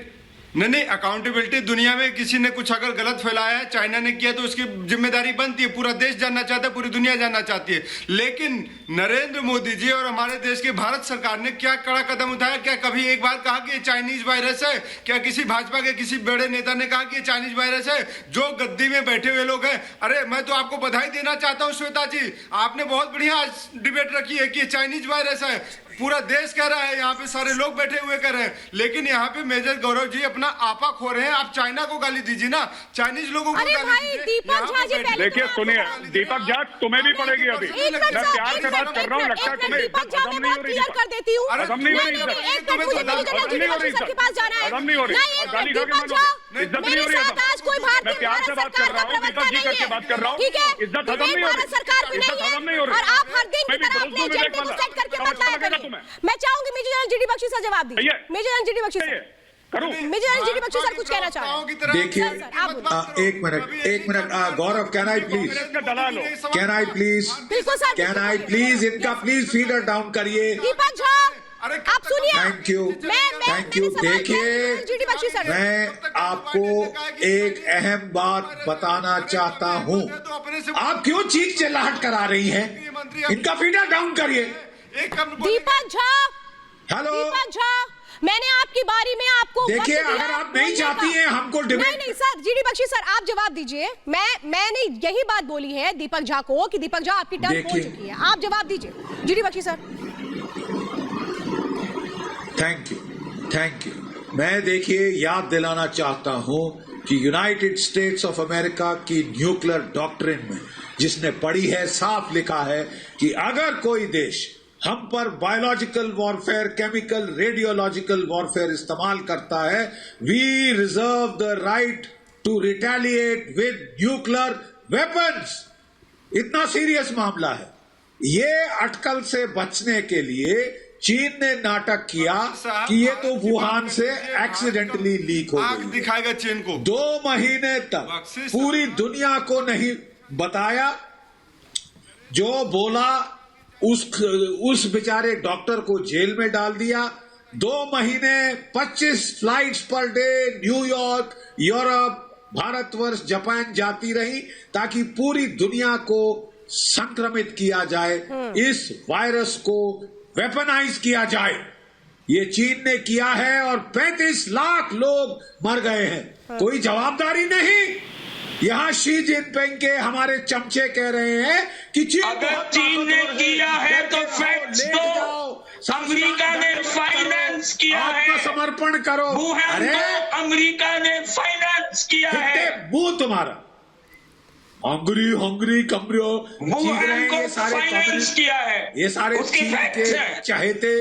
नहीं, अकाउंटेबिलिटी दुनिया में किसी ने कुछ अगर गलत फैलाया है, चाइना ने किया तो उसकी जिम्मेदारी बनती है, पूरा देश जानना चाहता है, पूरी दुनिया जानना चाहती है। लेकिन नरेंद्र मोदी जी और हमारे देश की भारत सरकार ने क्या कड़ा कदम उठाया? क्या कभी एक बार कहा कि ये चाइनीज वायरस है? क्या किसी भाजपा के किसी बड़े नेता ने कहा कि ये चाइनीज वायरस है? जो गद्दी में बैठे हुए लोग हैं, अरे मैं तो आपको बधाई देना चाहता हूँ श्वेता जी, आपने बहुत बढ़िया आज डिबेट रखी है कि ये चाइनीज वायरस है, पूरा देश कह रहा है, यहाँ पे सारे लोग बैठे हुए कह रहे हैं, लेकिन यहाँ पे मेजर गौरव जी अपना आपा खो रहे हैं। आप चाइना को गाली दीजिए ना, चाइनीज लोगों को गाली दीजिए। देखिए सुनिए दीपक झा, तुम्हें भी पड़ेगी अभी, मैं प्यार से बात कर रहा हूँ, लगता है तुम्हें हजम नहीं हो रही, हजम नहीं हो रही, हजम नहीं हो रही, हजम नहीं हो रही, गाली खा के इज्जत नहीं हो रही है। मैं प्यार से बात कर रहा हूँ, दीपक जी करके बात कर रहा हूँ, इज्जत हजम नहीं हो रही, इज्जत हजम नहीं हो रही। और आप हर दिन की तरह अपने एजेंडे को सेट करके बताया करिए। मैं चाहूंगी major general GD Bakshi sir जवाब दीजिए। Major general GD Bakshi sir, major general GD Bakshi sir कुछ कहना चाह रहे हैं। देखिए एक minute Gaurav, can I please बिल्कुल सर, कैन आई प्लीज इनका प्लीज फीडर डाउन करिए। दीपक झा आप सुनिए, थैंक यू। देखिए मैं आपको एक अहम बात बताना चाहता हूँ, आप क्यों चीख चिल्लाहट करा रही हैं? इनका फीडर डाउन करिए। दीपक झा, हेलो दीपक झा, मैंने आपकी बारी में आपको देखिए, अगर आप नहीं चाहती हैं हमको डिबेट, नहीं सर, जीडी बख्शी सर आप जवाब दीजिए। मैंने यही बात बोली है दीपक झा को कि दीपक झा आपकी टर्न हो चुकी है, आप जवाब दीजिए GD Bakshi sir. Thank you. मैं देखिए याद दिलाना चाहता हूं कि यूनाइटेड स्टेट्स ऑफ अमेरिका की न्यूक्लियर डॉक्ट्रिन में जिसने पढ़ी है, साफ लिखा है कि अगर कोई देश हम पर biological warfare, chemical, radiological warfare इस्तेमाल करता है, we reserve the right to retaliate with nuclear weapons. इतना सीरियस मामला है। ये अटकल से बचने के लिए चीन ने नाटक किया कि ये तो वुहान से एक्सीडेंटली लीक हो गई, दिखाएगा चीन को। 2 महीने तक पूरी दुनिया को नहीं बताया। जो बोला उस बेचारे डॉक्टर को जेल में डाल दिया। 2 महीने 25 flights per day New York, Europe, Bharatvarsh, Japan जाती रही ताकि पूरी दुनिया को संक्रमित किया जाए, इस वायरस को वेपनाइज किया जाए। ये चीन ने किया है और 35 लाख लोग मर गए हैं। कोई जवाबदारी नहीं। यहाँ शी जिनपिंग के हमारे चमचे कह रहे हैं कि अगर चीन ने किया है तो फैक्ट्स दो। अमेरिका ने फाइनेंस किया है, आत्मसमर्पण करो। अरे अमेरिका ने फाइनेंस किया है। मुंह तुम्हारा हंगरी कमरियो चीख रहे हैं, ये सारे फाइनेंस किया है, ये सारे चीन के चाहते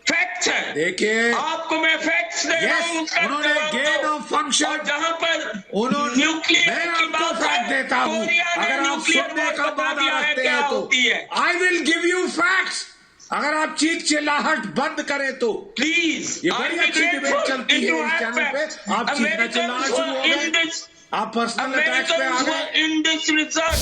फैक्ट्स है। देखिए आपको मैं फैक्ट्स दे रहा हूं। उन्होंने गेन ऑफ फंक्शन, जहां पर उन्होंने, न्यूक्लियर मैं आपको फैक्ट देता हूं, अगर आप सुनने का वादा रखते हैं तो I will give you facts. अगर आप चीख चिल्लाहट बंद करें तो प्लीज। ये बड़ी अच्छी डिबेट चलती है इस चैनल पे। आप चीखना चिल्लाना शुरू हो गए, आप पर्सनल अटैक्स पे आ गए। इन दिस रिसर्च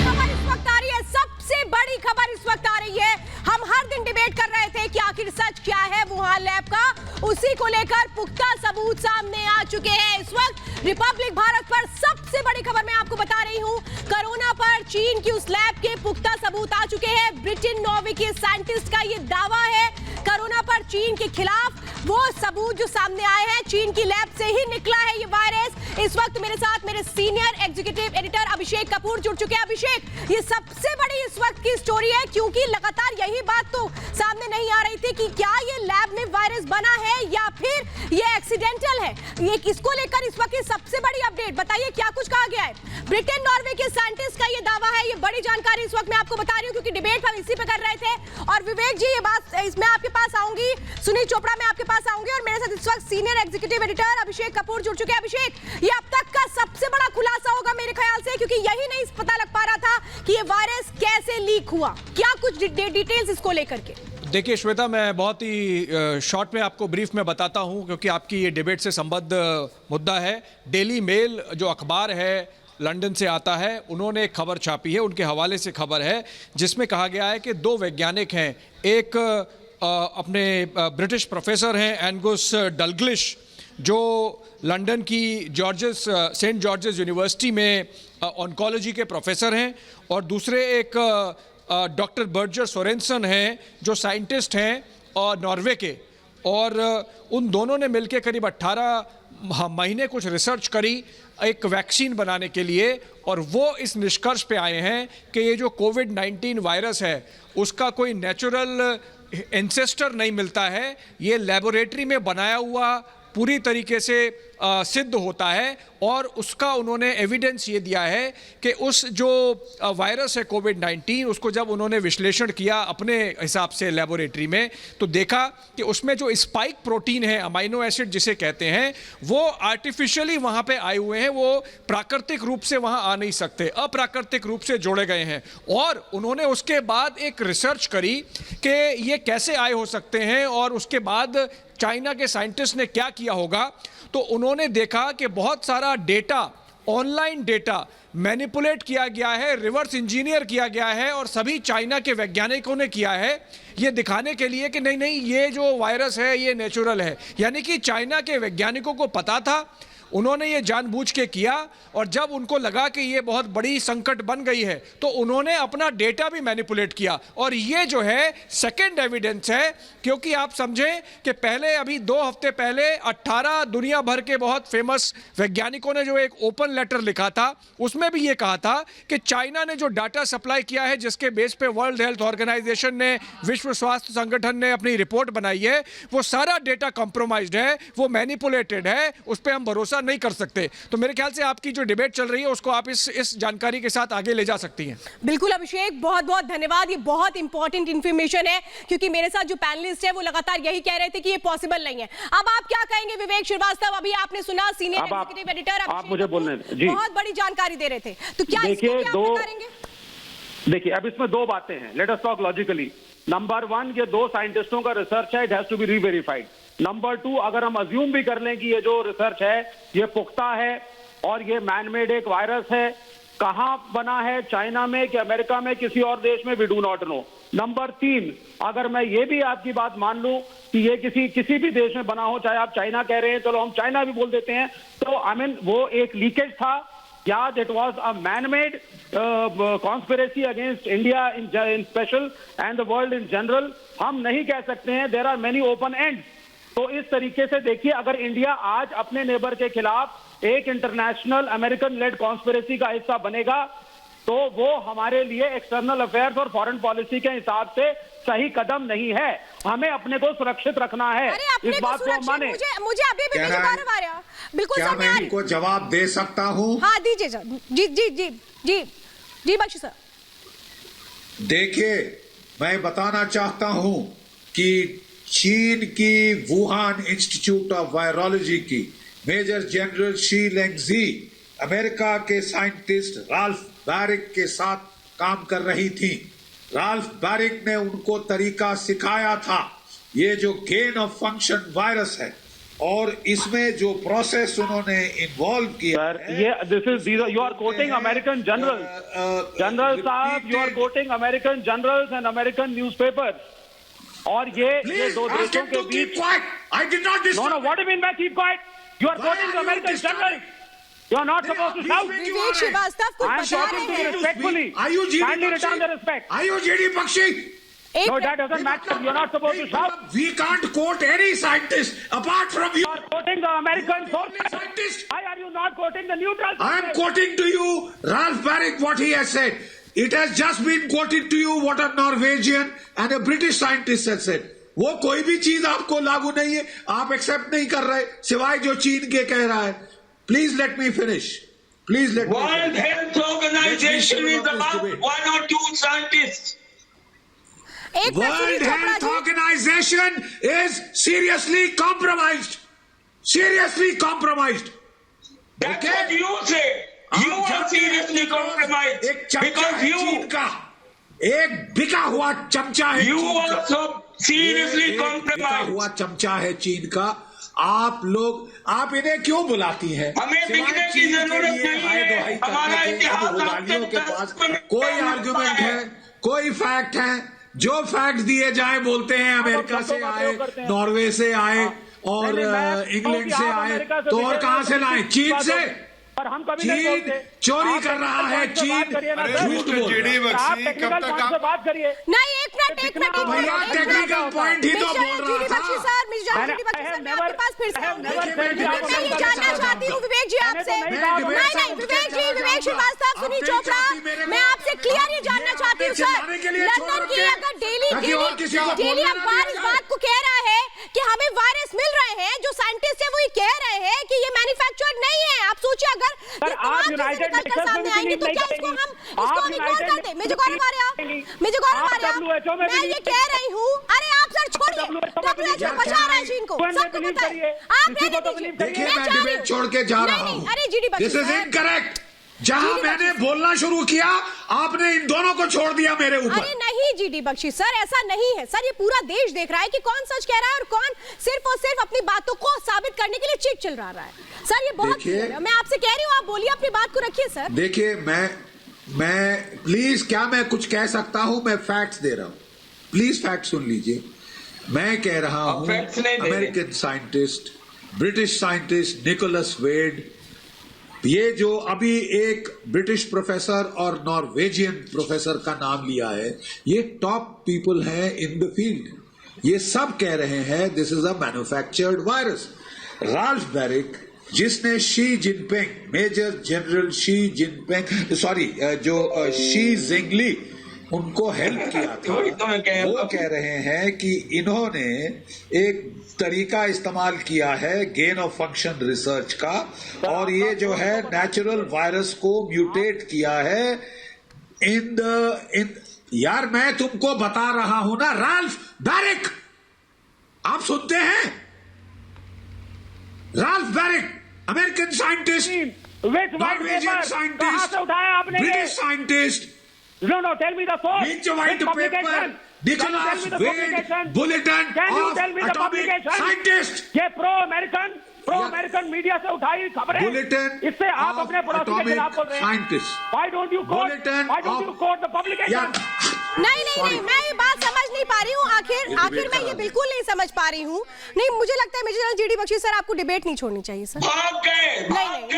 खबर इस वक्त आ रही है, सबसे बड़ी खबर इस वक्त आ रही है। हम हर दिन डिबेट कर रहे थे कि आखिर सच क्या है वुहान लैब का, उसी को लेकर पुख्ता सबूत सामने आ चुके हैं। इस वक्त रिपब्लिक भारत पर सबसे बड़ी खबर मैं आपको बता रही हूं, कोरोना पर चीन की उस लैब के पुख्ता सबूत आ चुके हैं। ब्रिटेन नॉर्वे के साइंटिस्ट का ये दावा है कोरोना पर चीन के खिलाफ। वो सबूत जो सामने आए हैं चीन की लैब से ही निकला है ये वायरस। इस वक्त मेरे साथ मेरे senior executive editor Abhishek Kapoor जुड़ चुके हैं। अभिषेक, ये सबसे बड़ी इस वक्त की स्टोरी है क्योंकि लगातार यही बात तो सामने नहीं आ रही थी कि क्या ये लैब में वायरस बना है या फिर ये एक्सीडेंटल है। ये इसको लेकर इस वक्त की सबसे बड़ी अपडेट बताइए, क्या कुछ कहा गया है। ब्रिटेन नॉर्वे के साइंटिस्ट का ये दावा है, ये बड़ी जानकारी इस वक्त मैं आपको बता रही हूँ क्योंकि डिबेट हम इसी पे कर रहे थे। और विवेक जी, ये बात इसमें आपके पास आऊंगी, सुनील चोपड़ा मैं आपके पास आऊंगी और मेरे साथ इस वक्त senior executive editor Abhishek Kapoor जुड़ चुके हैं। अभिषेक, ये अब तक का सबसे बड़ा खुलासा होगा मेरे ख्याल से, क्योंकि यही नहीं पता लग पा रहा था कि ये वायरस कैसे लीक हुआ। क्या कुछ डिटेल्स इसको लेकर के? देखिए श्वेता, मैं बहुत ही शॉर्ट में आपको ब्रीफ में बताता हूं क्योंकि आपकी ये डिबेट से संबद्ध मुद्दा है। डेली मेल जो अखबार है लंदन से आता है, उन्होंने एक खबर छापी है, उनके हवाले से खबर है जिसमें कहा गया है कि 2 वैज्ञानिक हैं, एक अपने ब्रिटिश प्रोफेसर हैं एंगस डलग्लिश जो लंदन की सेंट जॉर्जेस यूनिवर्सिटी में ऑन्कोलॉजी के प्रोफेसर हैं, और दूसरे एक डॉक्टर बर्जर सोरेंसन हैं जो साइंटिस्ट हैं और नॉर्वे के। और उन दोनों ने मिलकर करीब 18 महीने कुछ रिसर्च करी एक वैक्सीन बनाने के लिए, और वो इस निष्कर्ष पे आए हैं कि ये जो कोविड-19 वायरस है उसका कोई नेचुरल एंसेस्टर नहीं मिलता है, ये लेबोरेटरी में बनाया हुआ पूरी तरीके से सिद्ध होता है। और उसका उन्होंने एविडेंस ये दिया है कि उस जो वायरस है कोविड-19, उसको जब उन्होंने विश्लेषण किया अपने हिसाब से लेबोरेटरी में, तो देखा कि उसमें जो स्पाइक प्रोटीन है, अमाइनो एसिड जिसे कहते हैं, वो आर्टिफिशियली वहाँ पे आए हुए हैं, वो प्राकृतिक रूप से वहाँ आ नहीं सकते, अप्राकृतिक रूप से जोड़े गए हैं। और उन्होंने उसके बाद एक रिसर्च करी कि ये कैसे आए हो सकते हैं, और उसके बाद चाइना के साइंटिस्ट ने क्या किया होगा, तो उन्होंने देखा कि बहुत सारा डेटा, ऑनलाइन डेटा मैनिपुलेट किया गया है, रिवर्स इंजीनियर किया गया है, और सभी चाइना के वैज्ञानिकों ने किया है ये दिखाने के लिए कि नहीं नहीं ये जो वायरस है ये नेचुरल है। यानी कि चाइना के वैज्ञानिकों को पता था, उन्होंने ये जानबूझ के किया, और जब उनको लगा कि ये बहुत बड़ी संकट बन गई है तो उन्होंने अपना डेटा भी मैनिपुलेट किया। और ये जो है सेकंड एविडेंस है, क्योंकि आप समझें कि पहले अभी 2 हफ्ते पहले 18 दुनिया भर के बहुत फेमस वैज्ञानिकों ने जो एक ओपन लेटर लिखा था, उसमें भी ये कहा था कि चाइना ने जो डाटा सप्लाई किया है, जिसके बेस पे वर्ल्ड हेल्थ ऑर्गेनाइजेशन ने, विश्व स्वास्थ्य संगठन ने अपनी रिपोर्ट बनाई है, वो सारा डेटा कॉम्प्रोमाइज्ड है, वो मैनिपुलेटेड है, उस पर हम भरोसा नहीं कर सकते। तो मेरे ख्याल से आपकी जो डिबेट चल रही है उसको आप इस जानकारी के साथ आगे ले जा सकती हैं। बिल्कुल अभिषेक, बहुत बहुत धन्यवाद। ये बहुत इंपॉर्टेंट इंफॉर्मेशन है क्योंकि मेरे साथ जो पैनलिस्ट है वो लगातार यही कह रहे थे कि ये पॉसिबल नहीं है। अब आप क्या कहेंगे विवेक श्रीवास्तव? अभी आपने सुना सीनियर एग्जीक्यूटिव एडिटर, आप मुझे बोलने जी, बहुत बड़ी जानकारी दे रहे थे, तो क्या देखिए अब इसमें 2 बातें हैं। Let us talk logically. Number 1, ये 2 साइंटिस्टों का रिसर्च है, it has to be reverified. Number 2, अगर हम अज्यूम भी कर लें कि ये जो रिसर्च है ये पुख्ता है और ये मैनमेड एक वायरस है, कहां बना है, चाइना में कि अमेरिका में, किसी और देश में, we do not know. Number 3, अगर मैं ये भी आपकी बात मान लूं कि ये किसी भी देश में बना हो, चाहे आप चाइना कह रहे हैं, चलो हम चाइना भी बोल देते हैं, तो आई मीन वो एक लीकेज था, या it was a man-made conspiracy against India in special and the world in general, हम नहीं कह सकते हैं। There are many open ends. तो इस तरीके से देखिए, अगर इंडिया आज अपने नेबर के खिलाफ एक इंटरनेशनल अमेरिकन लेड कॉन्स्पिरेसी का हिस्सा बनेगा, तो वो हमारे लिए एक्सटर्नल अफेयर्स और फॉरेन पॉलिसी के हिसाब से सही कदम नहीं है। हमें अपने को सुरक्षित रखना है, इस बात को हम माने। मुझे अभी भी आ रहा, बिल्कुल क्या मैं इनको जवाब दे सकता हूँ? हाँ दीजिए सर। जी जी जी जी जी बख्शी सर। देखिए, मैं बताना चाहता हूँ कि चीन की वुहान इंस्टीट्यूट ऑफ वायरोलॉजी की मेजर जनरल शी लेंगजी अमेरिका के साइंटिस्ट राल्फ बैरिक के साथ काम कर रही थी। राल्फ बैरिक ने उनको तरीका सिखाया था, ये जो गेन ऑफ फंक्शन वायरस है, और इसमें जो प्रोसेस उन्होंने इन्वॉल्व किया है, ये you are quoting American general साहब, you are quoting American generals and American newspapers, और ये 2 देशों के बीच। I did not No, what do you mean by keep quiet? You are quoting the American general. You are not supposed to shout. विवेक श्रीवास्तव कुछ I am बता talking to रहे you हैं। respectfully. Are you GD Kindly Bakshi? return the respect. Are you GD Bakshi? एक No, that doesn't matter. You are not supposed to shout. We can't quote any scientist apart from you. You are quoting the American sources. Scientist. Why are you not quoting the neutral I am sources? quoting to you Ralph Barrick what he has said. It has just been quoted to you what a Norwegian and a British scientist has said. वो कोई भी चीज आपको लागू नहीं है, आप accept नहीं कर रहे सिवाय जो चीन के कह रहा है. Please let me finish. Please let me World finish. Health Organization is about one or two scientists. एक मिनट सुनिए World Chopra Health ji. Organization is seriously compromised. Seriously compromised. That's Okay. what you say. You आप are जानते हैं seriously because compromised एक चमचा because है चीन you का, एक बिका हुआ चमचा है you चीन का. also seriously ये एक बिका compromised. हुआ चमचा है चीन का. आप लोग, आप इन्हें क्यों बुलाती हैं? हमें सिवाय बिकने की चीन के जरूरत लिए नहीं हाय है। दुहाई करने हमारा के इतिहास अब रुगालियों के आपके पास पास कोई में आर्गुमेंट है। है, कोई फैक्ट है. जो फैक्ट दिए जाए बोलते हैं अमेरिका से आए, नॉर्वे से आए और नहीं, मैं इंग्लैंड कहूं से कि आप आए, अमेरिका से तो और बिल्कुल कहां से लाए? चीन से. और हम कभी नहीं चीन बोलते। चोरी आप कर रहा है. टेक्निकल चीन बात करिए ना, अरे सर। झूठ मिस्टर बोल जेडी रहा है. आप बख्शी, टेक्निकल कब तक पॉइंट से आप बात करिए। नहीं एक मिनट एक मिनट तो भैया टेक्निकल पॉइंट ही तो बोल रहा जीडी बख्शी था. Sir, miss GD Bakshi sir, मैं आपके पास फिर से आऊंगी। मैं ये जानना चाहती हूँ विवेक जी आपसे, नहीं विवेक जी, विवेक श्रीवास्तव, सुनील चोपड़ा, मैं आपसे क्लियर ये जानना चाहती हूँ सर, लंदन की अगर डेली अखबार इस बात को कह रहा है कि हमें वायरस मिल रहे हैं, जो साइंटिस्ट है वो ये कह रहे हैं कि ये मैन्युफैक्चर्ड नहीं है. आप सोचिए अगर ये तमाम चीजें निकल कर सामने आएंगी तो क्या इसको हम इग्नोर कर दें? मुझे गौरव आ रहा, मैं ये कह रही हूँ. अरे आप सर छोड़िए, WHO बचा रहा है चीन को, सबको पता है. आप रहने दीजिए. देखिए मैं मैं चाह रही डिबेट हूँ. छोड़ के जा रहा नहीं, हूँ. अरे GD Bakshi this is sir, incorrect. जहां जीडी मैंने बख्शी बोलना शुरू किया आपने इन दोनों को छोड़ दिया मेरे ऊपर. अरे नहीं जीडी बख्शी सर, ऐसा नहीं है सर. ये पूरा देश देख रहा है कि कौन सच कह रहा है और कौन सिर्फ और सिर्फ अपनी बातों को साबित करने के लिए चीख चिल्ला रहा है. सर ये बहुत देखिए, clear है. मैं आपसे कह रही हूँ, आप बोलिए, अपनी बात को रखिए सर. देखिए मैं प्लीज, क्या मैं कुछ कह सकता हूं? मैं फैक्ट्स दे रहा हूं. प्लीज फैक्ट सुन लीजिए. मैं कह रहा आप हूं facts नहीं दे रहे. American scientist, British scientist Nicholas Wade, ये जो अभी एक ब्रिटिश प्रोफेसर और नॉर्वेजियन प्रोफेसर का नाम लिया है, ये टॉप पीपल हैं इन द फील्ड. ये सब कह रहे हैं this is a manufactured virus. Ralph Baric, जिसने Xi Jinping, major general Xi Jinping, sorry जो शी जिंगली, उनको हेल्प किया था, वो कह रहे हैं कि इन्होंने एक तरीका इस्तेमाल किया है गेन ऑफ फंक्शन रिसर्च का, और ये जो है नेचुरल वायरस को म्यूटेट किया है इन यार मैं तुमको बता रहा हूं ना. राल्फ बैरिक, आप सुनते हैं? Ralph Baric, American scientist, Norwegian scientist, British scientist. No, tell me the source. Which white Which paper? publication? Nicholas Can you tell me the Wade, publication? Bulletin Can you of tell me the Atomic publication? Scientist. ये pro American media से उठाई खबरें, Bulletin इससे आप of अपने पड़ोसी के खिलाफ बोल Atomic रहे हैं. Scientist. Why don't you quote? Bulletin Why don't of- you quote the publication? यार, नहीं, मैं ये बात समझ नहीं पा रही हूँ. आखिर मैं ये बिल्कुल नहीं समझ पा रही हूँ. नहीं, मुझे लगता है मेजर जीडी बख्शी सर, आपको डिबेट नहीं छोड़नी चाहिए सर. भाग गए,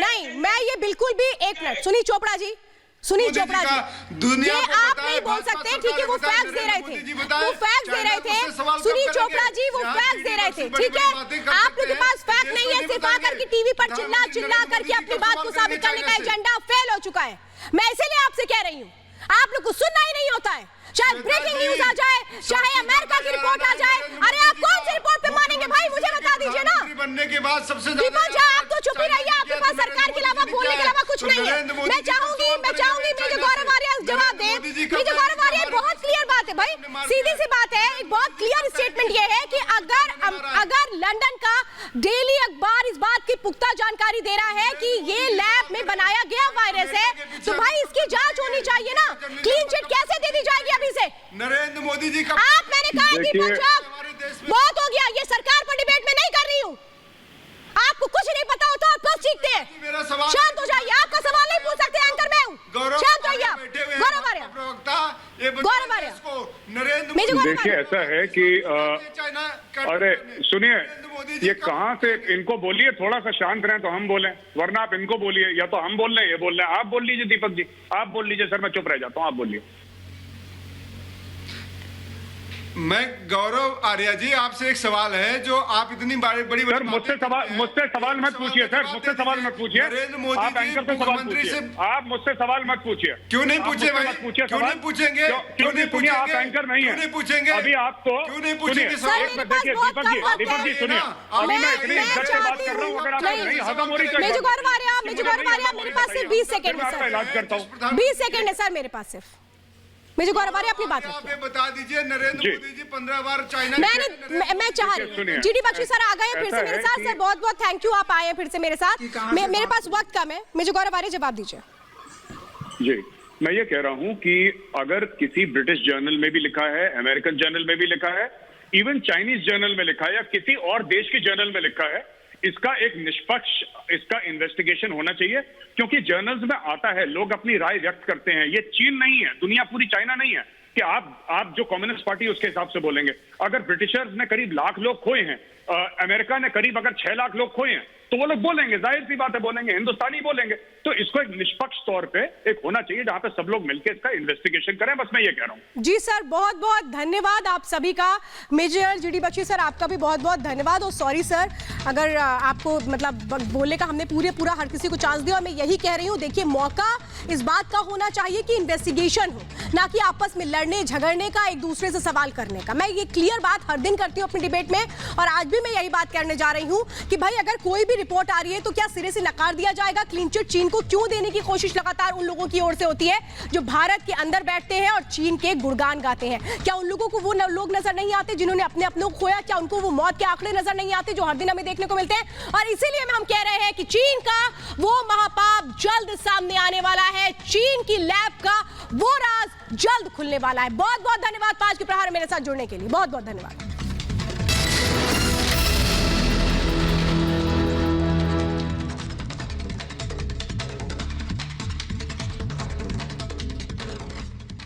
नहीं, मैं ये बिल्कुल भी, एक मिनट सुनील चोपड़ा जी, सुनील चोपड़ा जी, दुनिया ये को आप बताएं, नहीं बोल भाजपा सकते. सरकार ठीक है, वो बताएं, फैक्ट्स दे रहे नरेंद्र मोदी जी थे, बताएं, वो फैक्ट्स दे रहे चाइना से सवाल थे. सुनील कब चोपड़ा करेंगे? जी वो यहाँ फैक्ट्स दे रहे थे. बड़ी ठीक बड़ी है, बातें कर आप लोग के सकते पास हैं, फैक्ट देश नहीं को है, नहीं सिर्फ आकर बताएंगे. के टीवी पर चिल्ला प्रधानमंत्री करके अपनी नरेंद्र बात को मोदी साबित करने का चाइना से। एजेंडा फेल हो चुका है. मैं इसीलिए आपसे कह रही हूँ, आप लोग को सुनना ही नहीं होता है. चाहे ब्रेकिंग न्यूज आ जाए, चाहे अमेरिका की रिपोर्ट आ जाए. अरे आप कौन सी रिपोर्ट पे मानेंगे भाई, मुझे बता दीजिए ना. बनने के बाद सबसे दीपा जी, आप तो चुप ही रहिए. आपके पास सरकार के अलावा बोलने के अलावा कुछ नहीं है. मैं चाहूंगी मेजर गौरव आर्य जवाब दे. मेजर गौरव आर्य, बहुत क्लियर बात है भाई, सीधी सी बात है. एक बहुत क्लियर स्टेटमेंट ये है कि अगर लंदन का डेली अखबार इस बात की पुख्ता जानकारी दे रहा है कि ये लैब में बनाया गया वायरस है, तो भाई इसकी जांच होनी चाहिए ना. क्लीन चिट कैसे दे दी जाएगी अभी से? नरेंद्र मोदी जी का आप, मैंने कहा है देखिए, दीपक, बहुत हो गया. ये सरकार पर डिबेट में नहीं कर रही हूँ. आप आपको कुछ नहीं पता होता आप बस चीखते हैं। मेरा सवाल शांत हो जाइए, आपका सवाल नहीं पूछ सकते, एंकर मैं हूं। शांत रहिए आप। गौरव आर्या, गौरव आर्या, देखिए ऐसा है कि अरे सुनिए, ये कहां से इनको बोलिए थोड़ा सा शांत रहें तो हम बोलें, वरना आप इनको बोलिए, या तो हम बोल रहे हैं ये बोल रहे हैं। आप बोल लीजिए दीपक जी, आप बोल लीजिए। सर मैं चुप रह जाता हूं, आप बोलिए। मैं गौरव आर्या जी, आपसे एक सवाल है, जो आप इतनी बड़ी सर मुझसे सवाल मत पूछिए। सर मुझसे सवाल मत पूछिए। नरेंद्र मोदी आप एंकर से सवाल पूछिए। आप मुझसे सवाल मत पूछिए। क्यों नहीं पूछे भाई? क्यों नहीं पूछेंगे? क्यों नहीं पूछिए? आप एंकर नहीं है। क्यों नहीं पूछेंगे? अभी आपको क्यों नहीं पूछेंगे? देखिए दीपक जी सुनिए, अभी मैं इतनी इज्जत से बात कर रहा हूँ, अगर आपको नहीं हजम हो रही तो मेरे पास सिर्फ 20 सेकंड है सर। इलाज करता हूँ। 20 सेकंड है सर मेरे पास सिर्फ। मुझे गौरव आर्या अपनी बात आप रखिए। ये बता दीजिए, नरेंद्र मोदी जी 15 बार चाइना मैं चाह रही हूँ जीडी बख्शी सर आ गए हैं फिर से मेरे साथ। सर बहुत बहुत थैंक यू, आप आए हैं फिर से मेरे साथ। मेरे पास वक्त कम है, मुझे गौरव आर्या जवाब दीजिए। जी मैं ये कह रहा हूं कि अगर किसी ब्रिटिश जर्नल में भी लिखा है, अमेरिकन जर्नल में भी लिखा है, इवन चाइनीज जर्नल में लिखा है, या किसी और देश की जर्नल में लिखा है, इसका एक निष्पक्ष इसका इन्वेस्टिगेशन होना चाहिए। क्योंकि जर्नल्स में आता है, लोग अपनी राय व्यक्त करते हैं। ये चीन नहीं है, दुनिया पूरी चाइना नहीं है कि आप जो कम्युनिस्ट पार्टी उसके हिसाब से बोलेंगे। अगर ब्रिटिशर्स ने करीब 1 लाख लोग खोए हैं, अमेरिका ने करीब अगर 6 लाख लोग खोए हैं, तो वो लोग बोलेंगे, जाहिर सी बात है बोलेंगे, हिंदुस्तानी बोलेंगे। तो इसको एक निष्पक्ष तौर पे एक होना चाहिए जहां पे सब लोग मिलकर इसका इन्वेस्टिगेशन करें। बस मैं ये कह रहा हूं। जी सर बहुत बहुत धन्यवाद आप सभी का। मेजर जीडी बख्शी सर आपका भी बहुत बहुत धन्यवाद। और सॉरी सर अगर आपको मतलब बोलने का हमने पूरा हर किसी को चांस दिया। और मैं यही कह रही हूँ, देखिए मौका इस बात का होना चाहिए कि इन्वेस्टिगेशन हो, ना कि आपस में लड़ने झगड़ने का, एक दूसरे से सवाल करने का। मैं ये क्लियर बात हर दिन करती हूँ अपनी डिबेट में, और आज भी मैं यही बात करने जा रही हूँ कि भाई अगर कोई भी रिपोर्ट आ रही है तो क्या सिरे से नकार दिया जाएगा? क्लीन चिट चीन को क्यों देने की कोशिश लगातार उन लोगों की ओर से होती है जो भारत के अंदर बैठते हैं और चीन के गुणगान गाते हैं? क्या उन लोगों को वो लोग नजर नहीं आते जिन्होंने अपने को खोया? क्या उनको वो मौत के आंकड़े नजर नहीं आते जो हर दिन हमें देखने को मिलते हैं? और इसीलिए हम कह रहे हैं कि चीन का वो महापाप जल्द सामने आने वाला है, चीन की लैब का वो राज जल्द खुलने वाला है। बहुत बहुत धन्यवाद 5 के प्रहार मेरे साथ जुड़ने के लिए, बहुत बहुत धन्यवाद।